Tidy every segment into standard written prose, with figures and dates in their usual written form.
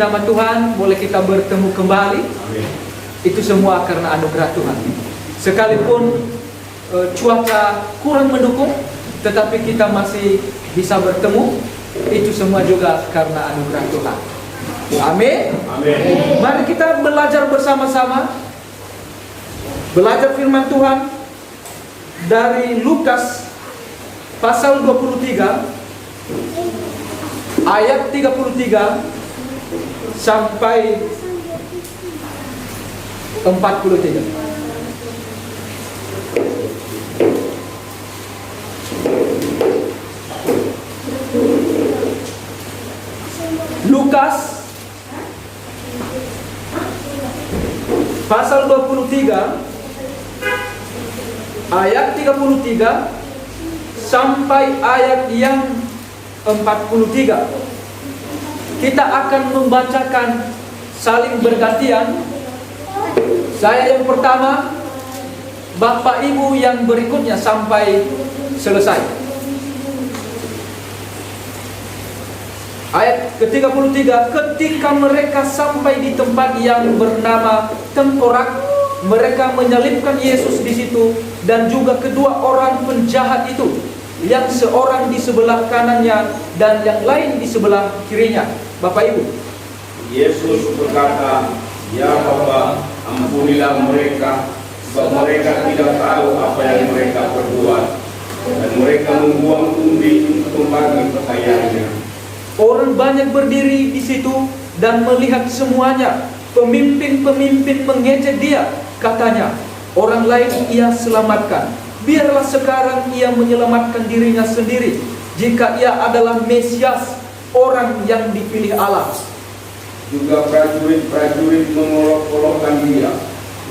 Nama Tuhan, boleh kita bertemu kembali. Amin. Itu semua karena anugerah Tuhan. Sekalipun cuaca kurang mendukung, tetapi kita masih bisa bertemu. Itu semua juga karena anugerah Tuhan. Amin. Amin. Mari kita belajar bersama-sama. Belajar firman Tuhan dari Lukas pasal 23 ayat 33 sampai 43. Lukas pasal 23 ayat 33 sampai ayat yang 43. Kita akan membacakan saling bergantian. Saya yang pertama, Bapak Ibu yang berikutnya sampai selesai. Ayat ke-33, ketika mereka sampai di tempat yang bernama Tengkorak, mereka menyalibkan Yesus di situ dan juga kedua orang penjahat itu, yang seorang di sebelah kanannya dan yang lain di sebelah kirinya. Bapak Ibu. Yesus berkata, "Ya Bapa, ampunilah mereka, sebab mereka tidak tahu apa yang mereka perbuat." Dan mereka membuang undi untuk membagi pakaiannya. Orang banyak berdiri di situ dan melihat semuanya. Pemimpin-pemimpin mengejek dia, katanya, "Orang lain ia selamatkan. Biarlah sekarang ia menyelamatkan dirinya sendiri, jika ia adalah Mesias, orang yang dipilih Allah." Juga prajurit-prajurit mengolok-olokkan dia.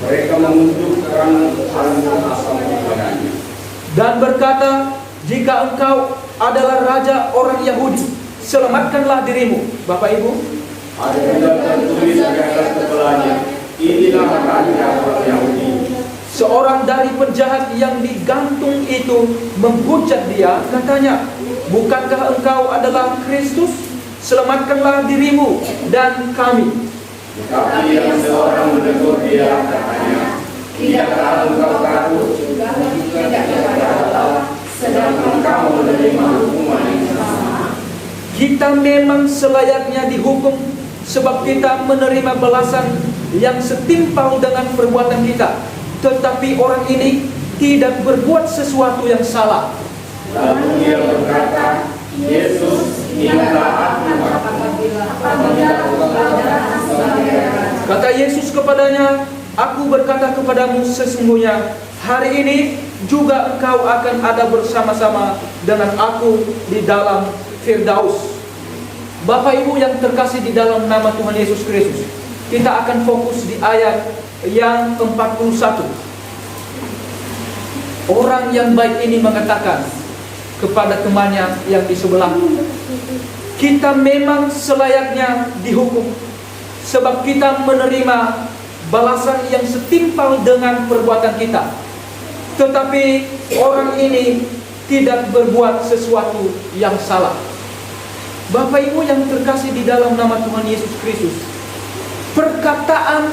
Mereka mengutuk kerana kesalahan asam kepadanya. Dan berkata, "Jika engkau adalah raja orang Yahudi, selamatkanlah dirimu." Bapak Ibu, Ada juga tertulis di atas kepalanya, "Inilah raja orang Yahudi." seorang dari penjahat yang digantung itu menghujat dia, katanya, "Bukankah engkau adalah Kristus? Selamatkanlah dirimu dan kami." Tetapi yang seorang menegur dia, katanya, "Tidakkah engkau takut juga kepada Allah, sedang engkau menerima hukuman yang sama?" Kita memang selayaknya dihukum, sebab kita menerima balasan yang setimpal dengan perbuatan kita. Tetapi orang ini tidak berbuat sesuatu yang salah. Lalu dia berkata, "Yesus, ingatlah aku apabila Kata Yesus kepadanya, "Aku berkata kepadamu sesungguhnya, hari ini juga engkau akan ada bersama-sama dengan aku di dalam Firdaus." Bapak Ibu yang terkasih di dalam nama Tuhan Yesus Kristus, kita akan fokus di ayat yang 41. Orang yang baik ini mengatakan kepada temannya yang di sebelah, "Kita memang selayaknya dihukum, sebab kita menerima balasan yang setimpal dengan perbuatan kita. Tetapi orang ini tidak berbuat sesuatu yang salah." Bapak Ibu yang terkasih di dalam nama Tuhan Yesus Kristus, perkataan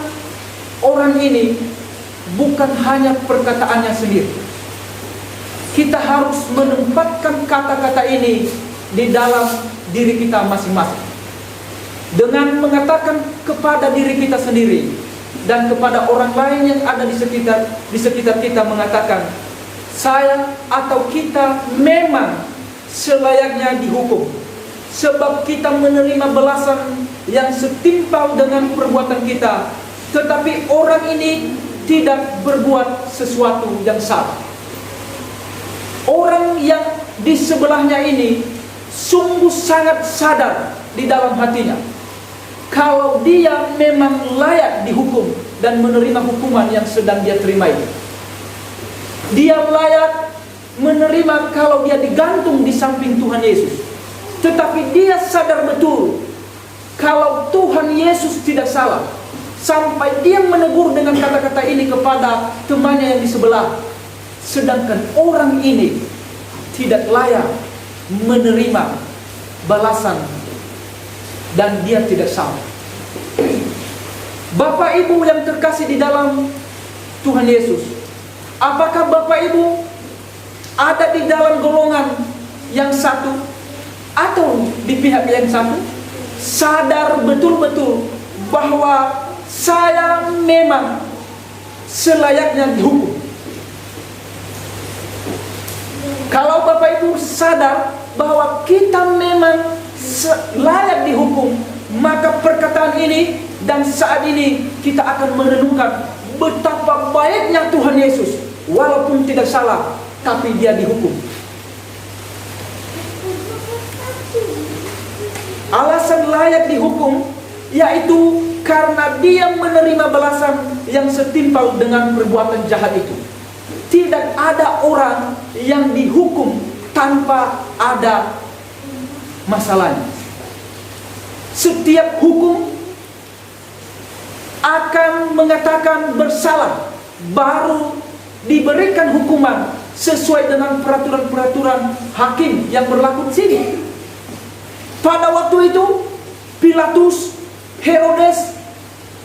orang ini bukan hanya perkataannya sendiri. Kita harus menempatkan kata-kata ini di dalam diri kita masing-masing. Dengan mengatakan kepada diri kita sendiri dan kepada orang lain yang ada di sekitar kita, mengatakan, "Saya atau kita memang selayaknya dihukum, sebab kita menerima balasan yang setimpal dengan perbuatan kita. Tetapi orang ini tidak berbuat sesuatu yang salah." Orang yang di sebelahnya ini sungguh sangat sadar di dalam hatinya kalau dia memang layak dihukum dan menerima hukuman yang sedang dia terima itu. Dia layak menerima kalau dia digantung di samping Tuhan Yesus. Tetapi dia sadar betul kalau Tuhan Yesus tidak salah. Sampai dia menegur dengan kata-kata ini kepada temannya yang di sebelah. Sedangkan orang ini tidak layak menerima balasan dan dia tidak salah. Bapak Ibu yang terkasih di dalam Tuhan Yesus, apakah Bapak Ibu ada di dalam golongan yang satu atau di pihak yang satu? Sadar betul-betul bahwa saya memang selayaknya dihukum. Kalau Bapak Ibu sadar bahwa kita memang layak dihukum, maka perkataan ini dan saat ini kita akan merenungkan betapa baiknya Tuhan Yesus. Walaupun tidak salah, tapi dia dihukum. Alasan layak dihukum yaitu karena dia menerima balasan yang setimpal dengan perbuatan jahat itu. Tidak ada orang yang dihukum tanpa ada masalahnya. Setiap hukum akan mengatakan bersalah, baru diberikan hukuman sesuai dengan peraturan-peraturan hakim yang berlaku di sini. Pada waktu itu Pilatus, Herodes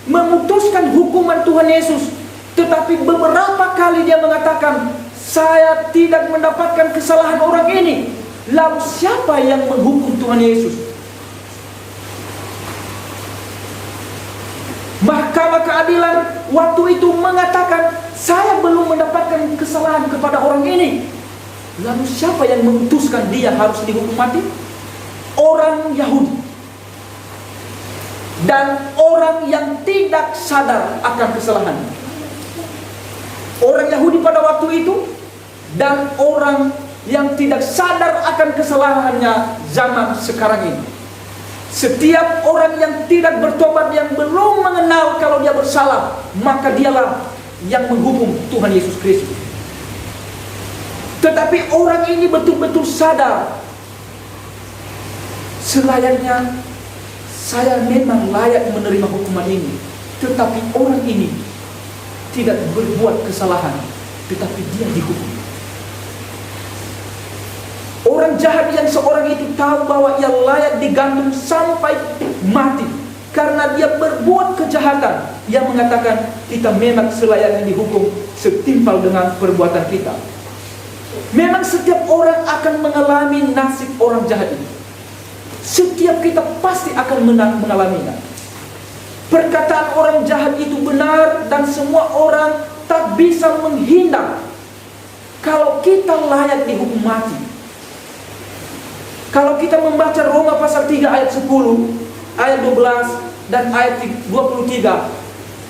memutuskan hukuman Tuhan Yesus, tetapi beberapa kali dia mengatakan, saya tidak mendapatkan kesalahan orang ini. Lalu siapa yang menghukum Tuhan Yesus? Mahkamah keadilan waktu itu mengatakan, saya belum mendapatkan kesalahan kepada orang ini. Lalu siapa yang memutuskan dia harus dihukum mati? Orang Yahudi dan orang yang tidak sadar akan kesalahannya. Orang Yahudi pada waktu itu dan orang yang tidak sadar akan kesalahannya zaman sekarang ini. Setiap orang yang tidak bertobat, yang belum mengenal kalau dia bersalah, maka dialah yang menghukum Tuhan Yesus Kristus. Tetapi orang ini betul-betul sadar, selayaknya saya memang layak menerima hukuman ini, tetapi orang ini tidak berbuat kesalahan, tetapi dia dihukum. Orang jahat yang seorang itu tahu bahwa ia layak digantung sampai mati karena dia berbuat kejahatan. Ia mengatakan, kita memang selayaknya dihukum setimpal dengan perbuatan kita. Memang setiap orang akan mengalami nasib orang jahat itu. Setiap kita pasti akan mengalaminya. Perkataan orang jahat itu benar dan semua orang tak bisa menghindar kalau kita layak dihukum mati. Kalau kita membaca Roma pasal 3 ayat 10, ayat 12 dan ayat 23,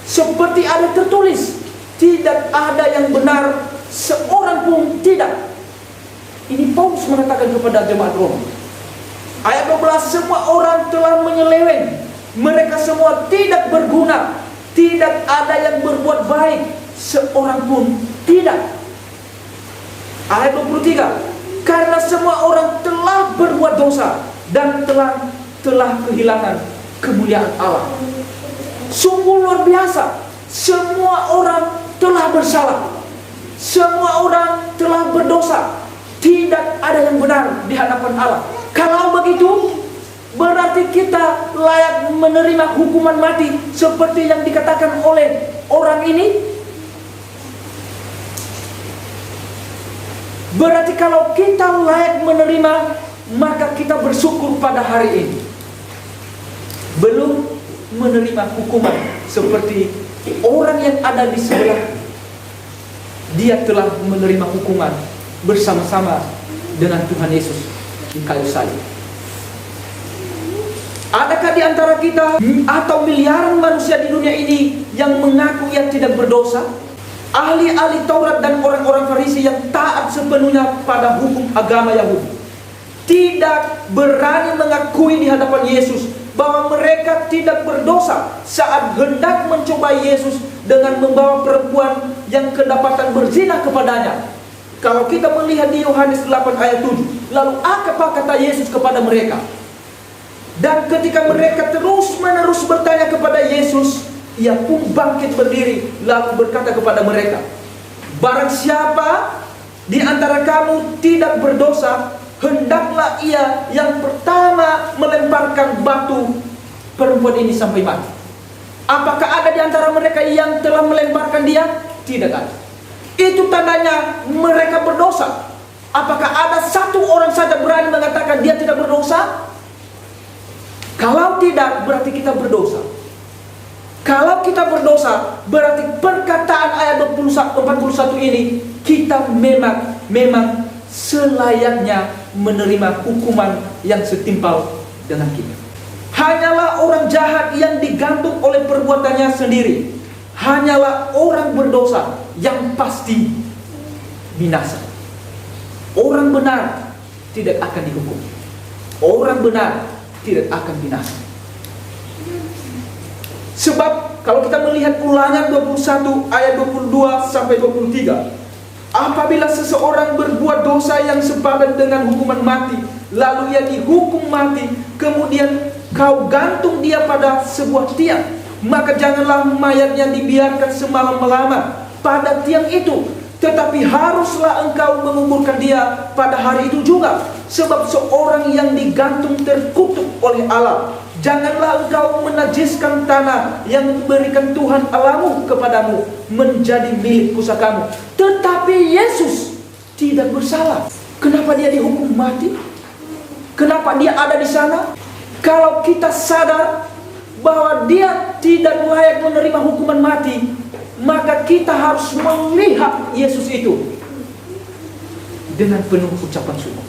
seperti ada tertulis, tidak ada yang benar seorang pun tidak. Ini Paulus mengatakan kepada jemaat Roma. Ayat 12, semua orang telah menyeleweng, mereka semua tidak berguna, tidak ada yang berbuat baik, seorang pun tidak. Ayat 23, karena semua orang telah berbuat dosa dan telah kehilangan kemuliaan Allah. Sungguh luar biasa. Semua orang telah bersalah, semua orang telah berdosa, tidak ada yang benar di hadapan Allah. Kalau begitu, berarti kita layak menerima hukuman mati seperti yang dikatakan oleh orang ini. Berarti kalau kita layak menerima, maka kita bersyukur pada hari ini. Belum menerima hukuman seperti orang yang ada di sebelah, dia telah menerima hukuman bersama-sama dengan Tuhan Yesus di kayu salib. Adakah di antara kita atau miliaran manusia di dunia ini yang mengaku ia tidak berdosa? Ahli-ahli Taurat dan orang-orang Farisi yang taat sepenuhnya pada hukum agama Yahudi tidak berani mengakui di hadapan Yesus bahwa mereka tidak berdosa saat hendak mencobai Yesus dengan membawa perempuan yang kedapatan berzina kepadanya. Kalau kita melihat di Yohanes 8 ayat 7, lalu apa kata Yesus kepada mereka? Dan ketika mereka terus-menerus bertanya kepada Yesus, ia pun bangkit berdiri lalu berkata kepada mereka, barang siapa di antara kamu tidak berdosa, hendaklah ia yang pertama melemparkan batu perempuan ini sampai mati. Apakah ada di antara mereka yang telah melemparkan dia? Tidak ada. Itu tandanya mereka berdosa. Apakah ada satu orang saja berani mengatakan dia tidak berdosa? Kalau tidak, berarti kita berdosa. Kalau kita berdosa, berarti perkataan ayat 41 ini, kita memang selayaknya menerima hukuman yang setimpal dengan kita. Hanyalah orang jahat yang digantung oleh perbuatannya sendiri. Hanyalah orang berdosa yang pasti binasa. Orang benar tidak akan dihukum. Orang benar tidak akan binasa. Sebab kalau kita melihat Ulangan 21 ayat 22 sampai 23, apabila seseorang berbuat dosa yang sepadan dengan hukuman mati, lalu ia dihukum mati, kemudian kau gantung dia pada sebuah tiang, maka janganlah mayatnya dibiarkan semalam-malama pada tiang itu, tetapi haruslah engkau menguburkan dia pada hari itu juga. Sebab seorang yang digantung terkutuk oleh Allah. Janganlah engkau menajiskan tanah yang memberikan Tuhan Allahmu kepadamu menjadi milik pusakamu. Tetapi Yesus tidak bersalah. Kenapa dia dihukum mati? Kenapa dia ada di sana? Kalau kita sadar bahwa dia tidak layak menerima hukuman mati, maka kita harus melihat Yesus itu dengan penuh ucapan syukur.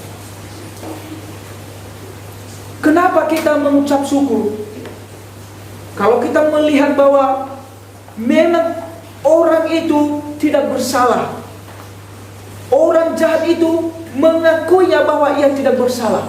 Kenapa kita mengucap syukur? Kalau kita melihat bahwa memang orang itu tidak bersalah, orang jahat itu mengakuinya bahwa ia tidak bersalah.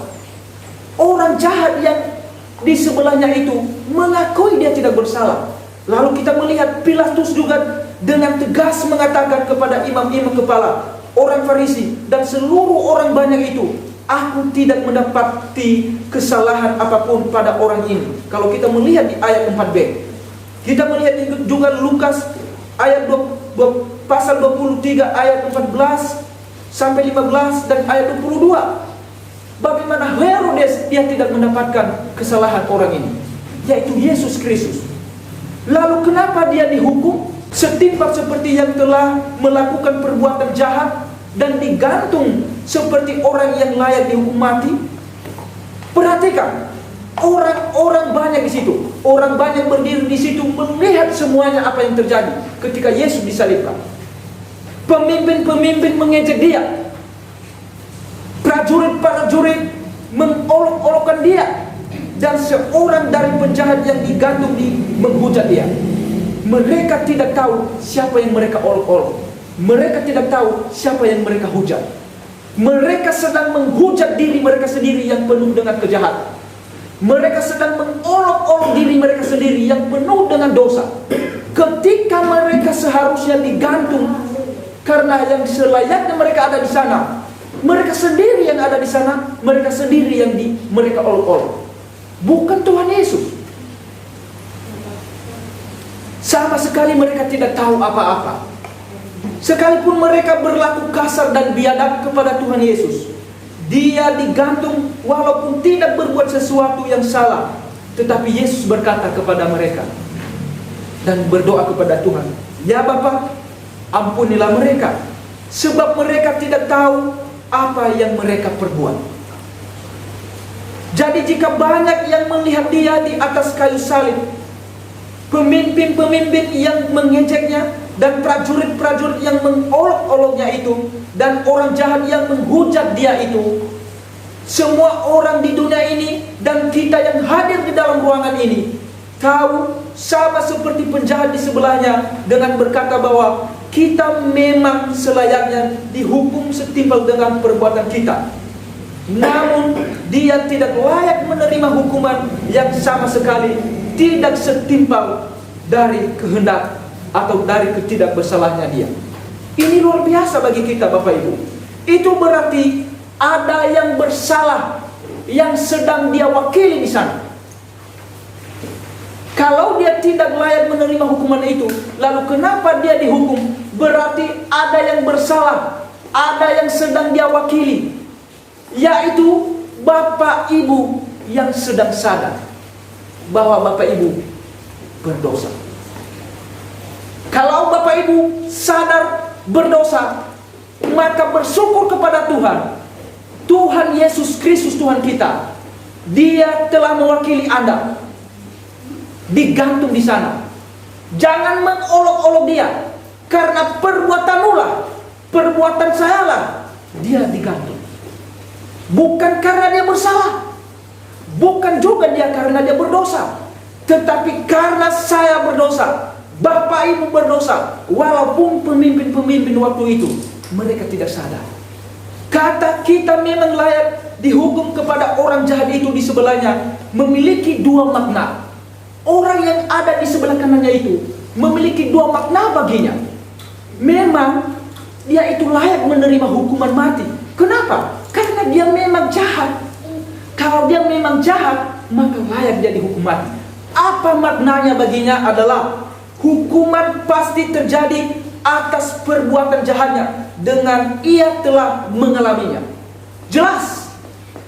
Orang jahat yang di sebelahnya itu mengakui dia tidak bersalah. Lalu kita melihat Pilatus juga dengan tegas mengatakan kepada imam-imam kepala, orang Farisi dan seluruh orang banyak itu, aku tidak mendapati kesalahan apapun pada orang ini. Kalau kita melihat di ayat 4b, kita melihat juga Lukas ayat pasal 23 ayat 14 sampai 15 dan ayat 22. Bagaimana Herodes dia tidak mendapatkan kesalahan orang ini, yaitu Yesus Kristus. Lalu kenapa dia dihukum setimpal seperti yang telah melakukan perbuatan jahat dan digantung seperti orang yang layak dihukum mati? Perhatikan, orang-orang banyak di situ, orang banyak berdiri di situ melihat semuanya apa yang terjadi ketika Yesus disalibkan. Pemimpin-pemimpin mengejek dia, prajurit-prajurit mengolok-olokkan dia, dan seorang dari penjahat yang digantung menghujat dia. Mereka tidak tahu siapa yang mereka olok-olok. Mereka tidak tahu siapa yang mereka hujat. Mereka sedang menghujat diri mereka sendiri yang penuh dengan kejahatan. Mereka sedang mengolok-olok diri mereka sendiri yang penuh dengan dosa. Ketika mereka seharusnya digantung karena yang selayaknya mereka ada di sana, mereka sendiri yang ada di sana, mereka sendiri yang mereka olok-olok. Bukan Tuhan Yesus. Sama sekali mereka tidak tahu apa-apa. Sekalipun mereka berlaku kasar dan biadab kepada Tuhan Yesus, dia digantung walaupun tidak berbuat sesuatu yang salah. Tetapi Yesus berkata kepada mereka dan berdoa kepada Tuhan, ya Bapa, ampunilah mereka, sebab mereka tidak tahu apa yang mereka perbuat. Jadi jika banyak yang melihat dia di atas kayu salib, pemimpin-pemimpin yang mengejeknya, dan prajurit-prajurit yang mengolok-oloknya itu, dan orang jahat yang menghujat dia itu, semua orang di dunia ini dan kita yang hadir di dalam ruangan ini tahu sama seperti penjahat di sebelahnya dengan berkata bahwa kita memang selayaknya dihukum setimpal dengan perbuatan kita. Namun dia tidak layak menerima hukuman yang sama sekali tidak setimpal dari kehendak atau dari ketidakbersalahnya dia. Ini luar biasa bagi kita Bapak Ibu. Itu berarti ada yang bersalah yang sedang dia wakili di sana. Kalau dia tidak layak menerima hukuman itu, lalu kenapa dia dihukum? Berarti ada yang bersalah, ada yang sedang dia wakili, yaitu Bapak Ibu yang sedang sadar bahwa Bapak Ibu berdosa. Kalau Bapak Ibu sadar berdosa, maka bersyukur kepada Tuhan. Tuhan Yesus Kristus Tuhan kita, Dia telah mewakili Anda, digantung di sana. Jangan mengolok-olok Dia, karena perbuatanmu lah, perbuatan saya lah, Dia digantung. Bukan karena Dia bersalah, bukan juga Dia karena Dia berdosa, tetapi karena saya berdosa, Bapak Ibu berdosa. Walaupun pemimpin-pemimpin waktu itu mereka tidak sadar. Kata kita memang layak dihukum kepada orang jahat itu di sebelahnya memiliki dua makna. Orang yang ada di sebelah kanannya itu memiliki dua makna baginya. Memang dia itu layak menerima hukuman mati. Kenapa? Karena dia memang jahat. Kalau dia memang jahat, maka layak dia dihukum mati. Apa maknanya baginya adalah hukuman pasti terjadi atas perbuatan jahatnya dengan ia telah mengalaminya. Jelas,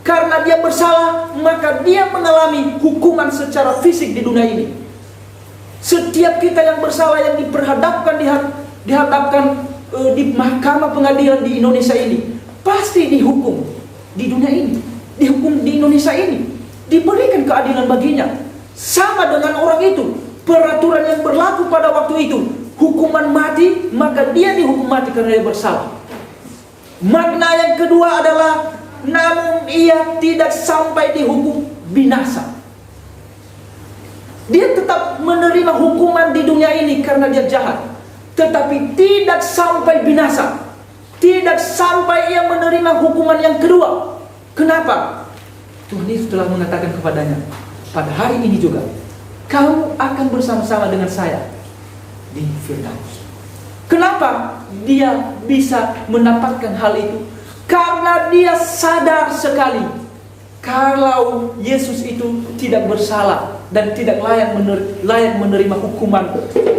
karena dia bersalah, maka dia mengalami hukuman secara fisik di dunia ini. Setiap kita yang bersalah yang dihadapkan di mahkamah pengadilan di Indonesia ini, pasti dihukum di dunia ini, dihukum di Indonesia ini, diberikan keadilan baginya. Sama dengan orang itu, peraturan yang berlaku pada waktu itu, hukuman mati, maka dia dihukum mati karena dia bersalah. Makna yang kedua adalah, namun ia tidak sampai dihukum binasa. Dia tetap menerima hukuman di dunia ini karena dia jahat, tetapi tidak sampai binasa. Tidak sampai ia menerima hukuman yang kedua. Kenapa? Tuhan Yesus telah mengatakan kepadanya, pada hari ini juga kamu akan bersama-sama dengan saya di Firdaus. Kenapa dia bisa mendapatkan hal itu? Karena dia sadar sekali kalau Yesus itu tidak bersalah dan tidak layak menerima hukuman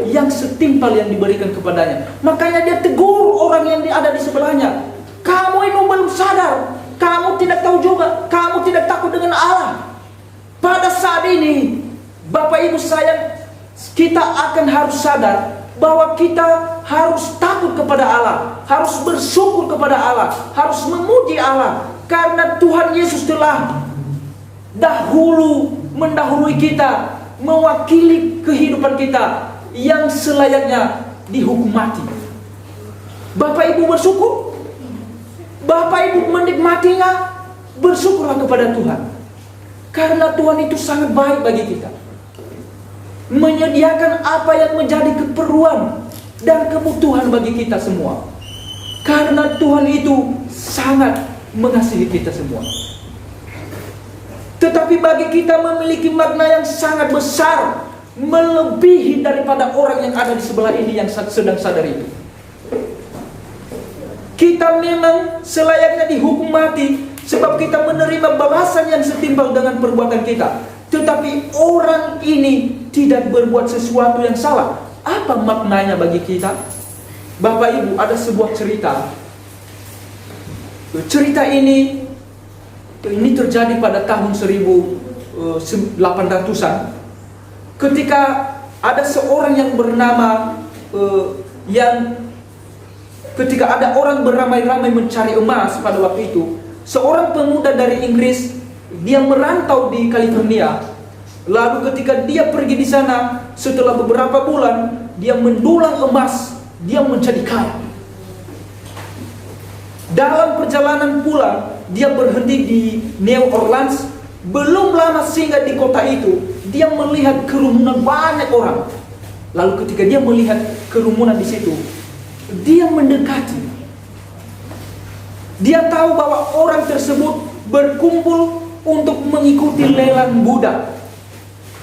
yang setimpal yang diberikan kepadanya. Makanya dia tegur orang yang ada di sebelahnya. Kamu itu belum sadar, kamu tidak tahu juga, kamu tidak takut dengan Allah. Pada saat ini, Bapak Ibu sayang, kita akan harus sadar bahwa kita harus takut kepada Allah, harus bersyukur kepada Allah, harus memuji Allah, karena Tuhan Yesus telah mendahului kita, mewakili kehidupan kita yang selayaknya dihukum mati. Bapak Ibu bersyukur, Bapak Ibu menikmatinya, bersyukurlah kepada Tuhan, karena Tuhan itu sangat baik bagi kita, menyediakan apa yang menjadi keperluan dan kebutuhan bagi kita semua. Karena Tuhan itu sangat mengasihi kita semua. Tetapi bagi kita memiliki makna yang sangat besar, melebihi daripada orang yang ada di sebelah ini yang sedang sadar itu. Kita memang selayaknya dihukum mati sebab kita menerima balasan yang setimpal dengan perbuatan kita. Tetapi orang ini tidak berbuat sesuatu yang salah. Apa maknanya bagi kita? Bapak Ibu, ada sebuah cerita. Cerita ini terjadi pada tahun 1800-an. Ketika ada seorang yang bernama ketika ada orang beramai-ramai mencari emas pada waktu itu, seorang pemuda dari Inggris, dia merantau di California. Lalu ketika dia pergi di sana, setelah beberapa bulan, dia mendulang emas, dia menjadi kaya. Dalam perjalanan pulang, dia berhenti di New Orleans. Belum lama singgah di kota itu, dia melihat kerumunan banyak orang. Lalu ketika dia melihat kerumunan di situ, dia mendekati. Dia tahu bahwa orang tersebut berkumpul untuk mengikuti lelang budak.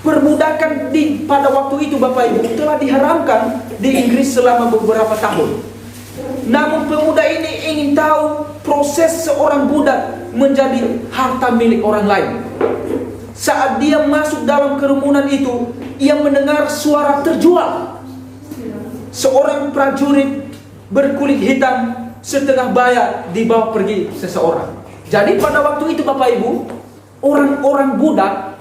Perbudakan pada waktu itu, Bapak Ibu, telah diharamkan di Inggris selama beberapa tahun. Namun pemuda ini ingin tahu proses seorang budak menjadi harta milik orang lain. Saat dia masuk dalam kerumunan itu, ia mendengar suara terjual. Seorang prajurit berkulit hitam setengah bayar dibawa pergi seseorang. Jadi pada waktu itu, Bapak Ibu, orang-orang budak,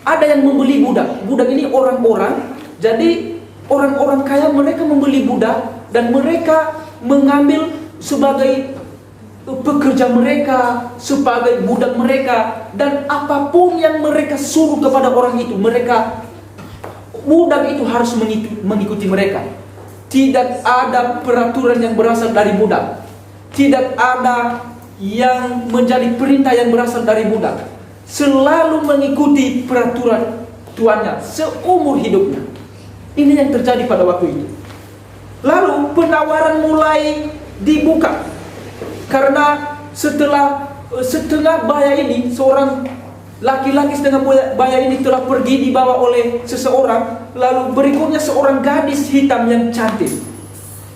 ada yang membeli budak. Budak ini orang-orang Jadi orang-orang kaya mereka membeli budak dan mereka mengambil sebagai pekerja mereka, sebagai budak mereka, dan apapun yang mereka suruh kepada orang itu, budak itu harus mengikuti mereka. Tidak ada peraturan yang berasal dari budak. Tidak ada yang menjadi perintah yang berasal dari budak. Selalu mengikuti peraturan tuannya seumur hidupnya. Ini yang terjadi pada waktu itu. Lalu penawaran mulai dibuka. Karena setelah setengah baya ini, seorang laki-laki setengah baya ini telah pergi dibawa oleh seseorang. Lalu berikutnya seorang gadis hitam yang cantik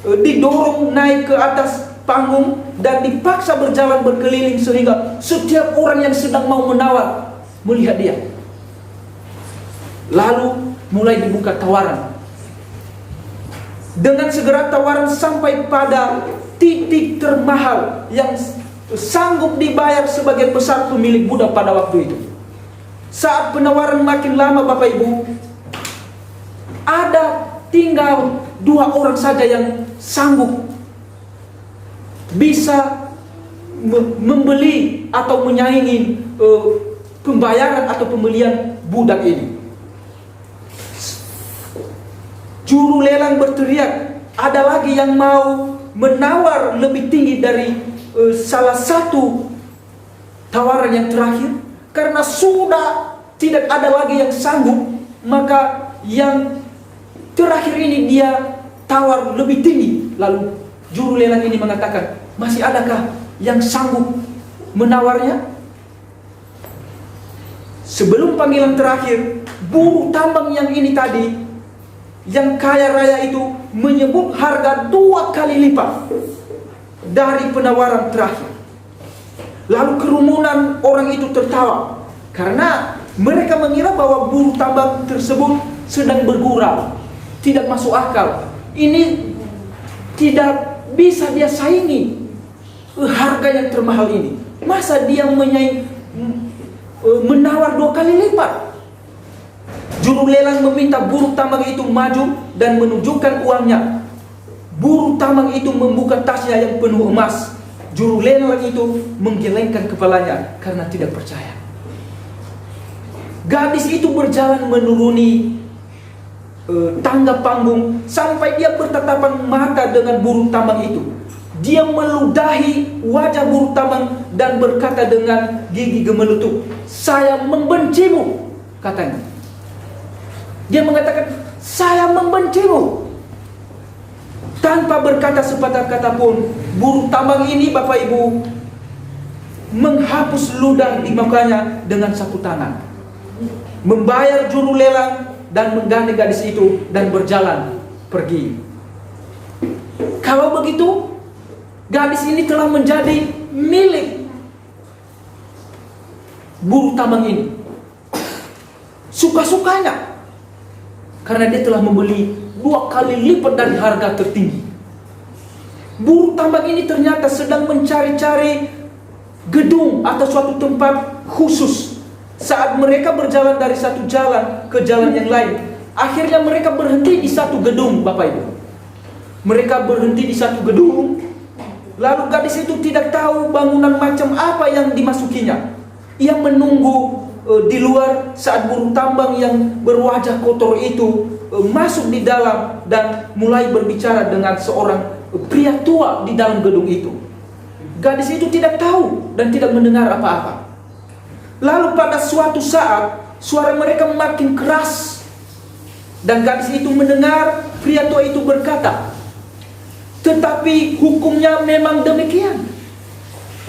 didorong naik ke atas panggung dan dipaksa berjalan berkeliling sehingga setiap orang yang sedang mau menawar melihat dia. Lalu mulai dibuka tawaran. Dengan segera tawaran sampai pada titik termahal yang sanggup dibayar sebagian besar pemilik budak pada waktu itu. Saat penawaran makin lama, Bapak Ibu, ada tinggal 2 orang saja yang sanggup bisa membeli atau menyaingi pembayaran atau pembelian budak ini. Juru lelang berteriak, ada lagi yang mau menawar lebih tinggi dari salah satu tawaran yang terakhir. Karena sudah tidak ada lagi yang sanggup, maka yang terakhir ini dia tawar lebih tinggi. Lalu juru lelang ini mengatakan, masih adakah yang sanggup menawarnya? Sebelum panggilan terakhir, buruh tambang yang ini tadi, yang kaya raya itu menyebut harga 2 kali lipat dari penawaran terakhir. Lalu kerumunan orang itu tertawa karena mereka mengira bahwa buruh tambang tersebut sedang bergurau, tidak masuk akal. Ini tidak bisa dia saingi harga yang termahal ini. Masa dia menawar 2 kali lipat? Juru lelang meminta buruh tambang itu maju dan menunjukkan uangnya. Buruh tambang itu membuka tasnya yang penuh emas. Juru lelang itu menggelengkan kepalanya karena tidak percaya. Gadis itu berjalan menuruni tangga panggung sampai dia bertatapan mata dengan buruh tambang itu. Dia meludahi wajah buruh tambang dan berkata dengan gigi gemelutuk, "Saya membencimu," katanya. Dia mengatakan, "Saya membencimu." Tanpa berkata sepatah kata pun, buruh tambang ini, Bapak Ibu, menghapus ludah di mukanya dengan sapu tangan, membayar juru lelang dan menggandeng gadis itu dan berjalan pergi. Kalau begitu, gadis ini telah menjadi milik buruh tambang ini, suka-sukanya, karena dia telah membeli 2 kali lipat dari harga tertinggi. Buruh tambang ini ternyata sedang mencari-cari gedung atau suatu tempat khusus. Saat mereka berjalan dari satu jalan ke jalan yang lain, akhirnya mereka berhenti di satu gedung, Bapak Ibu. Mereka berhenti di satu gedung, lalu gadis itu tidak tahu bangunan macam apa yang dimasukinya. Ia menunggu di luar saat buruh tambang yang berwajah kotor itu masuk di dalam dan mulai berbicara dengan seorang pria tua di dalam gedung itu. Gadis itu tidak tahu dan tidak mendengar apa-apa. Lalu pada suatu saat suara mereka makin keras dan gadis itu mendengar pria tua itu berkata, "Tetapi hukumnya memang demikian.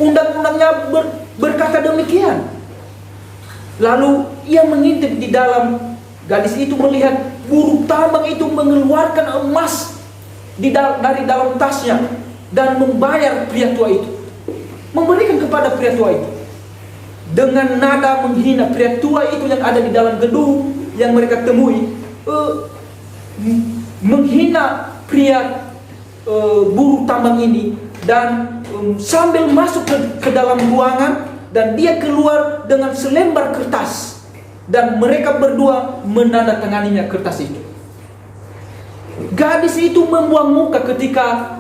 Undang-undangnya berkata demikian." Lalu ia mengintip di dalam. Gadis itu melihat buruh tambang itu mengeluarkan emas dari dalam tasnya dan membayar pria tua itu, memberikan kepada pria tua itu dengan nada menghina pria tua itu yang ada di dalam gedung yang mereka temui, menghina pria buruh tambang ini dan sambil masuk ke dalam ruangan. Dan dia keluar dengan selembar kertas dan mereka berdua menandatanganinya kertas itu. Gadis itu membuang muka ketika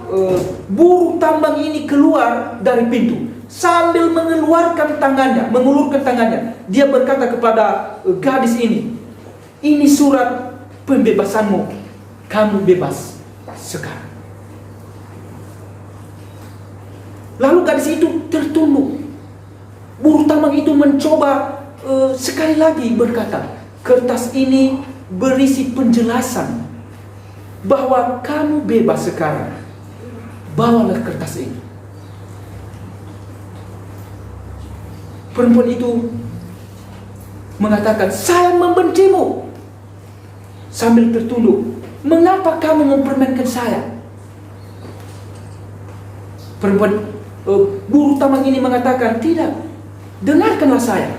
buruh tambang ini keluar dari pintu. Sambil mengeluarkan tangannya, mengulurkan tangannya, dia berkata kepada gadis ini surat pembebasanmu, kamu bebas sekarang. Lalu gadis itu tertunduk. Buruh tambang itu mencoba sekali lagi berkata, kertas ini berisi penjelasan bahwa kamu bebas sekarang. Bawalah kertas ini. Perempuan itu mengatakan, saya membencimu. Sambil tertunduk, mengapa kamu mempermainkan saya? Perempuan buruh tambang ini mengatakan, tidak, dengarkanlah saya.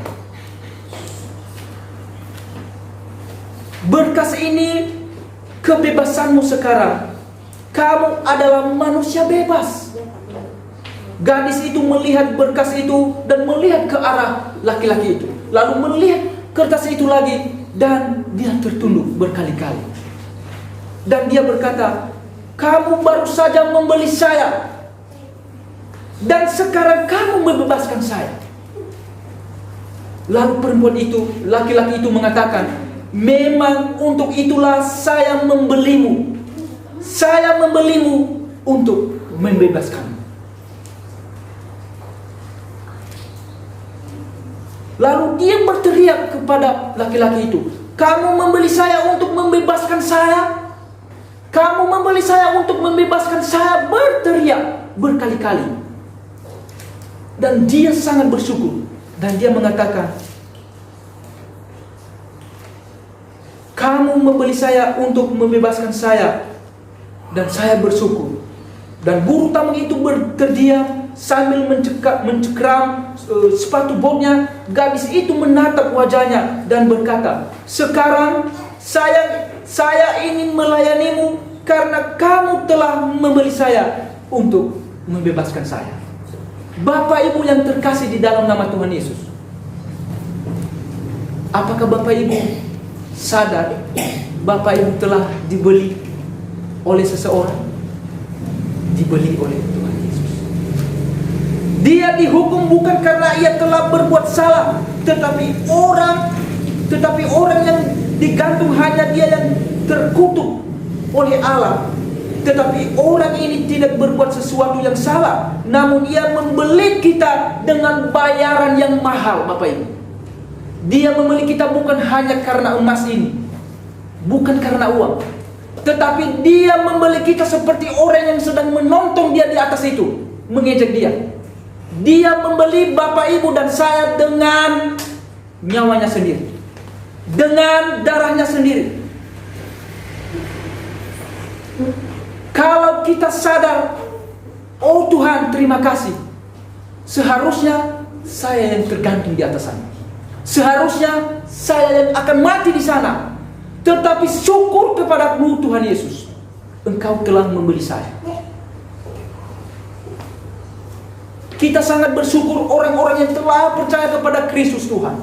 Berkas ini kebebasanmu sekarang. Kamu adalah manusia bebas. Gadis itu melihat berkas itu dan melihat ke arah laki-laki itu. Lalu melihat kertas itu lagi dan dia tertunduk berkali-kali. Dan dia berkata, kamu baru saja membeli saya dan sekarang kamu membebaskan saya. Lalu perempuan itu, laki-laki itu mengatakan, memang untuk itulah saya membelimu. Saya membelimu untuk membebaskanmu. Lalu dia berteriak kepada laki-laki itu, kamu membeli saya untuk membebaskan saya? Kamu membeli saya untuk membebaskan saya? Berteriak berkali-kali. Dan dia sangat bersyukur. Dan dia mengatakan, kamu membeli saya untuk membebaskan saya. Dan saya bersyukur. Dan buruh tambang itu terdiam sambil mencekram sepatu botnya. Gadis itu menatap wajahnya dan berkata, sekarang saya ingin melayanimu karena kamu telah membeli saya untuk membebaskan saya. Bapak Ibu yang terkasih di dalam nama Tuhan Yesus, apakah Bapak Ibu sadar Bapak Ibu telah dibeli oleh seseorang? Dibeli oleh Tuhan Yesus. Dia dihukum bukan karena ia telah berbuat salah, tetapi orang yang digantung hanya dia yang terkutuk oleh Allah. Tetapi orang ini tidak berbuat sesuatu yang salah, namun ia membeli kita dengan bayaran yang mahal, Bapak Ibu. Dia membeli kita bukan hanya karena emas ini, bukan karena uang, tetapi dia membeli kita seperti orang yang sedang menonton dia di atas itu, mengejek dia. Dia membeli Bapak Ibu dan saya dengan nyawanya sendiri, dengan darahnya sendiri. Kalau kita sadar, oh Tuhan terima kasih, seharusnya saya yang tergantung di atas sana, seharusnya saya yang akan mati di sana. Tetapi syukur kepadamu Tuhan Yesus, Engkau telah membeli saya. Kita sangat bersyukur orang-orang yang telah percaya kepada Kristus Tuhan,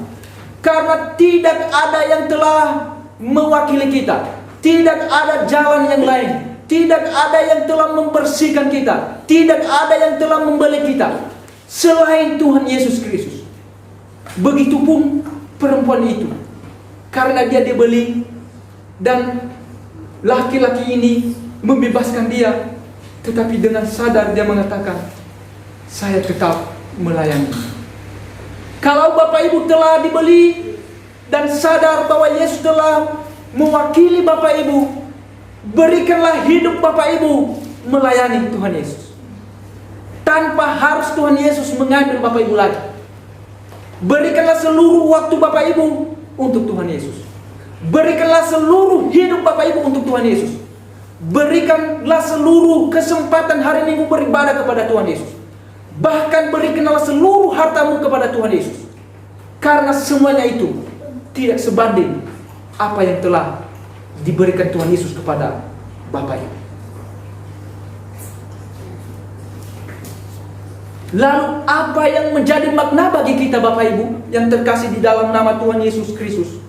karena tidak ada yang telah mewakili kita, tidak ada jalan yang lain, tidak ada yang telah membersihkan kita, tidak ada yang telah membeli kita selain Tuhan Yesus Kristus. Begitupun perempuan itu, karena dia dibeli dan laki-laki ini membebaskan dia, tetapi dengan sadar dia mengatakan, saya tetap melayani. Kalau Bapak Ibu telah dibeli dan sadar bahwa Yesus telah mewakili Bapak Ibu, berikanlah hidup Bapak Ibu melayani Tuhan Yesus, tanpa harus Tuhan Yesus mengambil Bapak Ibu lagi. Berikanlah seluruh waktu Bapak Ibu untuk Tuhan Yesus. Berikanlah seluruh hidup Bapak Ibu untuk Tuhan Yesus. Berikanlah seluruh kesempatan hari Minggu beribadah kepada Tuhan Yesus. Bahkan berikanlah seluruh hartamu kepada Tuhan Yesus. Karena semuanya itu tidak sebanding apa yang telah diberikan Tuhan Yesus kepada Bapak Ibu. Lalu apa yang menjadi makna bagi kita Bapak Ibu yang terkasih di dalam nama Tuhan Yesus Kristus?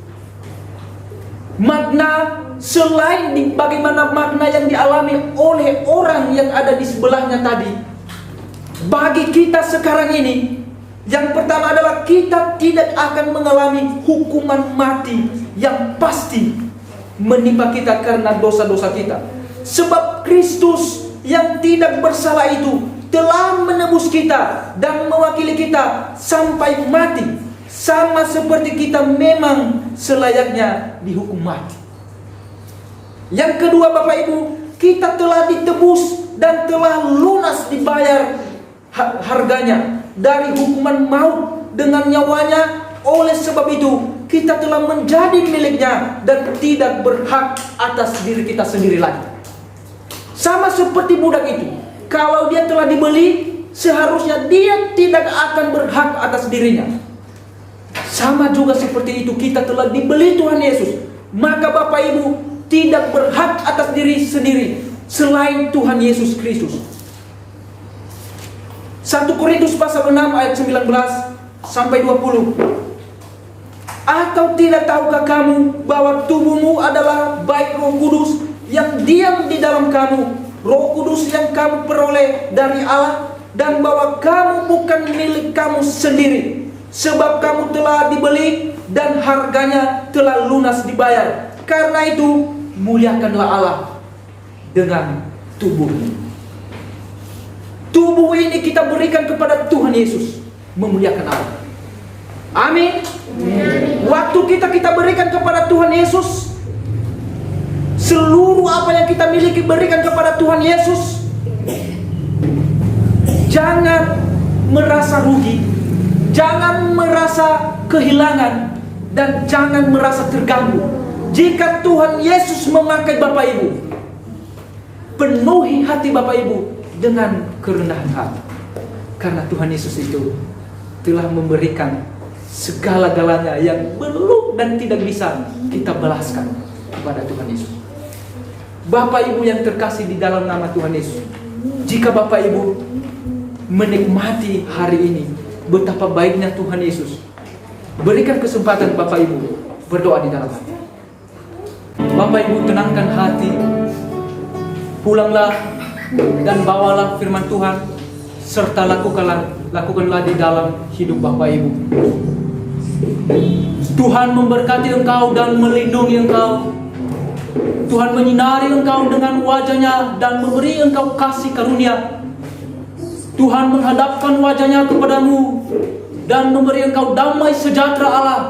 Makna selain di bagaimana makna yang dialami oleh orang yang ada di sebelahnya tadi, bagi kita sekarang ini, yang pertama adalah kita tidak akan mengalami hukuman mati yang pasti menimpa kita karena dosa-dosa kita. Sebab Kristus yang tidak bersalah itu telah menebus kita dan mewakili kita sampai mati, sama seperti kita memang selayaknya dihukum mati. Yang kedua, Bapak Ibu, kita telah ditebus dan telah lunas dibayar harganya dari hukuman maut dengan nyawanya. Oleh sebab itu kita telah menjadi miliknya dan tidak berhak atas diri kita sendiri lagi. Sama seperti budak itu, kalau dia telah dibeli, seharusnya dia tidak akan berhak atas dirinya. Sama juga seperti itu, kita telah dibeli Tuhan Yesus, maka Bapak Ibu tidak berhak atas diri sendiri selain Tuhan Yesus Kristus. 1 Korintus pasal 6 ayat 19 sampai 20. Atau tidak tahukah kamu bahwa tubuhmu adalah bait Roh Kudus yang diam di dalam kamu, Roh Kudus yang kamu peroleh dari Allah, dan bahwa kamu bukan milik kamu sendiri, sebab kamu telah dibeli dan harganya telah lunas dibayar. Karena itu muliakanlah Allah dengan tubuhmu. Tubuh ini kita berikan kepada Tuhan Yesus, memuliakan Allah. Amin. Waktu kita berikan kepada Tuhan Yesus, seluruh apa yang kita miliki berikan kepada Tuhan Yesus. Jangan merasa rugi, jangan merasa kehilangan, dan jangan merasa terganggu. Jika Tuhan Yesus memakai Bapak Ibu, penuhi hati Bapak Ibu dengan kerendahan hati, karena Tuhan Yesus itu telah memberikan segala-galanya yang belum dan tidak bisa kita balaskan kepada Tuhan Yesus. Bapak Ibu yang terkasih di dalam nama Tuhan Yesus, jika Bapak Ibu menikmati hari ini betapa baiknya Tuhan Yesus, berikan kesempatan Bapak Ibu berdoa di dalam hati. Bapak Ibu tenangkan hati, pulanglah dan bawalah firman Tuhan, serta lakukanlah di dalam hidup Bapak Ibu. Tuhan memberkati engkau dan melindungi engkau. Tuhan menyinari engkau dengan wajah-Nya dan memberi engkau kasih karunia. Tuhan menghadapkan wajah-Nya kepadamu dan memberi engkau damai sejahtera Allah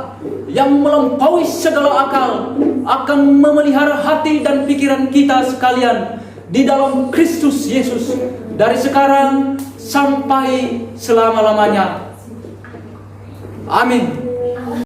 yang melampaui segala akal, akan memelihara hati dan pikiran kita sekalian di dalam Kristus Yesus dari sekarang sampai selama-lamanya. Amin.